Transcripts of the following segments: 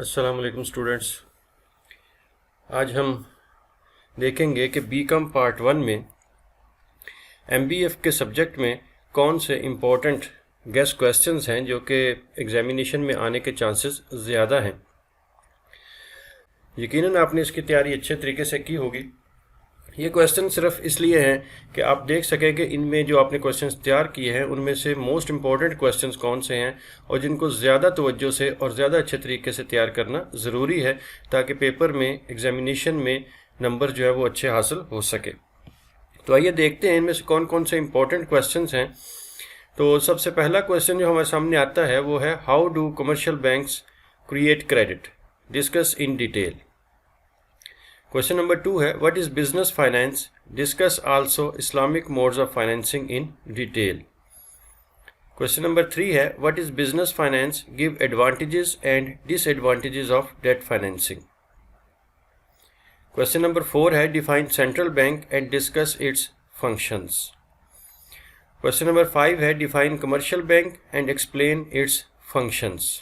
अस्सलाम वालेकुम स्टूडेंट्स। आज हम देखेंगे कि बीकॉम पार्ट 1 में एमबीएफ के सब्जेक्ट में कौन से इम्पोर्टेंट गेस्ट क्वेश्चंस हैं जो कि एग्जामिनेशन में आने के चांसेस ज़्यादा हैं। यकीनन आपने इसकी तैयारी अच्छे तरीके से की होगी। ये क्वेश्चन सिर्फ इसलिए हैं कि आप देख सकें कि इनमें जो आपने क्वेश्चंस तैयार किए हैं उनमें से मोस्ट इम्पॉर्टेंट क्वेश्चंस कौन से हैं और जिनको ज़्यादा तवज्जो से और ज़्यादा अच्छे तरीके से तैयार करना ज़रूरी है ताकि पेपर में एग्जामिनेशन में नंबर जो है वो अच्छे हासिल हो सके। तो आइए देखते हैं इनमें से कौन कौन से इम्पोर्टेंट क्वेश्चंस हैं। तो सबसे पहला क्वेश्चन जो हमारे सामने आता है वो है, how do commercial banks create credit, discuss in detail. Question number 2 है, what is business finance, discuss also Islamic modes of financing in detail. Question number 3 है, what is business finance, give advantages and disadvantages of debt financing. Question number 4 है, define central bank and discuss it's functions. Question number 5 है, define commercial bank and explain it's functions.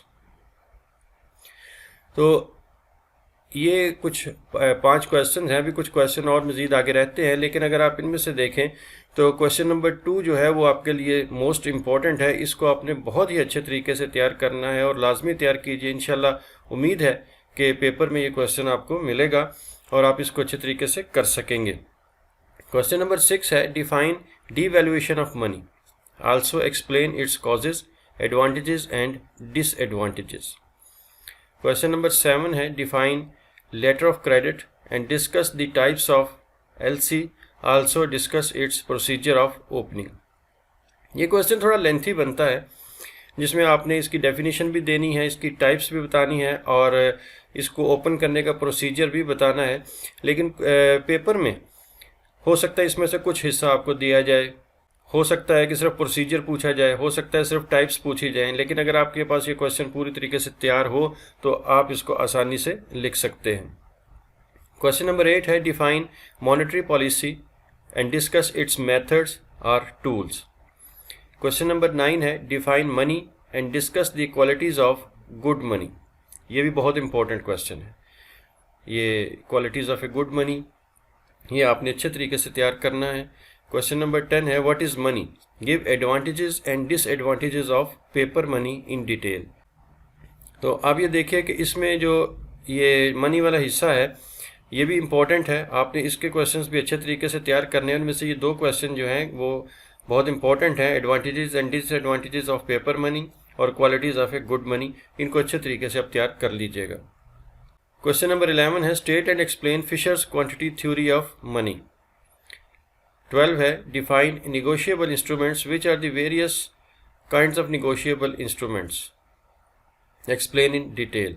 तो ये कुछ 5 question हैं। अभी कुछ question और मज़ीद आगे रहते हैं, लेकिन अगर आप इनमें से देखें तो क्वेश्चन नंबर 2 जो है वो आपके लिए मोस्ट इम्पॉर्टेंट है। इसको आपने बहुत ही अच्छे तरीके से तैयार करना है और लाजमी तैयार कीजिए। इंशाल्लाह उम्मीद है कि पेपर में ये क्वेश्चन आपको मिलेगा और आप इसको अच्छे तरीके से कर सकेंगे। क्वेश्चन नंबर 6 है, define devaluation of money, also explain its causes, advantages and disadvantages. Question number 7 है, define letter of credit and discuss the types of LC, also discuss its procedure of opening. ये question थोड़ा lengthy बनता है जिसमें आपने इसकी definition भी देनी है, इसकी टाइप्स भी बतानी है और इसको ओपन करने का प्रोसीजर भी बताना है। लेकिन पेपर में हो सकता है इसमें से कुछ हिस्सा आपको दिया जाए, हो सकता है कि सिर्फ प्रोसीजर पूछा जाए, हो सकता है सिर्फ टाइप्स पूछी जाएं। लेकिन अगर आपके पास ये क्वेश्चन पूरी तरीके से तैयार हो तो आप इसको आसानी से लिख सकते हैं। क्वेश्चन नंबर 8 है, define monetary policy and discuss it's methods और टूल्स। क्वेश्चन नंबर 9 है, define money and discuss the qualities of good money. ये भी बहुत इंपॉर्टेंट क्वेश्चन है। ये qualities of a good money ये आपने अच्छे तरीके से तैयार करना है। क्वेश्चन नंबर 10 है, what is money, give advantages and disadvantages of paper money in detail. तो आप ये देखिए कि इसमें जो ये मनी वाला हिस्सा है ये भी इम्पोर्टेंट है। आपने इसके क्वेश्चंस भी अच्छे तरीके से तैयार करने हैं। उनमें से ये 2 क्वेश्चन जो हैं वो बहुत इंपॉर्टेंट हैं, advantages and disadvantages of paper money और qualities of a good money. इनको अच्छे तरीके से आप तैयार कर लीजिएगा। क्वेश्चन नंबर 11 है, state and explain Fisher's quantity theory of money. 12 है, define negotiable instruments, which are the various kinds of negotiable instruments, explain in detail.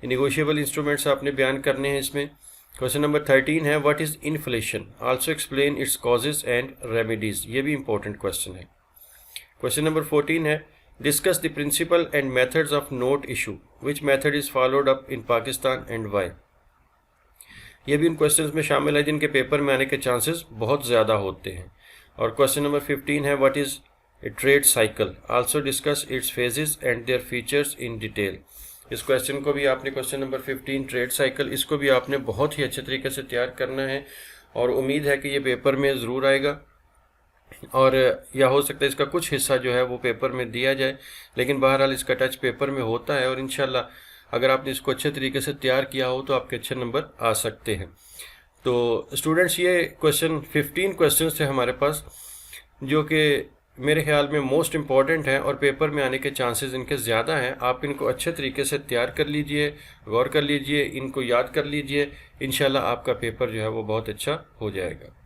Negotiable instruments आपने बयान करने हैं इसमें। क्वेश्चन नंबर 13 है, what is inflation, also explain its causes and remedies. ये भी important question है। क्वेश्चन नंबर 14 है, discuss the principle and methods of note issue, which method is followed up in Pakistan and why. ये भी उन questions में शामिल है जिनके पेपर में आने के चांसेस बहुत ज़्यादा होते हैं। और क्वेश्चन नंबर 15 है, what is a trade cycle, also discuss its phases and their features in detail. इस क्वेश्चन को भी आपने क्वेश्चन नंबर 15 ट्रेड साइकिल, इसको भी आपने बहुत ही अच्छे तरीके से तैयार करना है और उम्मीद है कि ये पेपर में ज़रूर आएगा और या हो सकता है इसका कुछ हिस्सा जो है वो पेपर में दिया जाए, लेकिन बहरहाल इसका टच पेपर में होता है और इंशाल्लाह अगर आपने इसको अच्छे तरीके से तैयार किया हो तो आपके अच्छे नंबर आ सकते हैं। तो स्टूडेंट्स, ये क्वेश्चन 15 क्वेश्चन थे हमारे पास जो कि मेरे ख्याल में मोस्ट इम्पॉर्टेंट हैं और पेपर में आने के चांसेस इनके ज़्यादा हैं। आप इनको अच्छे तरीके से तैयार कर लीजिए, गौर कर लीजिए, इनको याद कर लीजिए। इंशाल्लाह आपका पेपर जो है वो बहुत अच्छा हो जाएगा।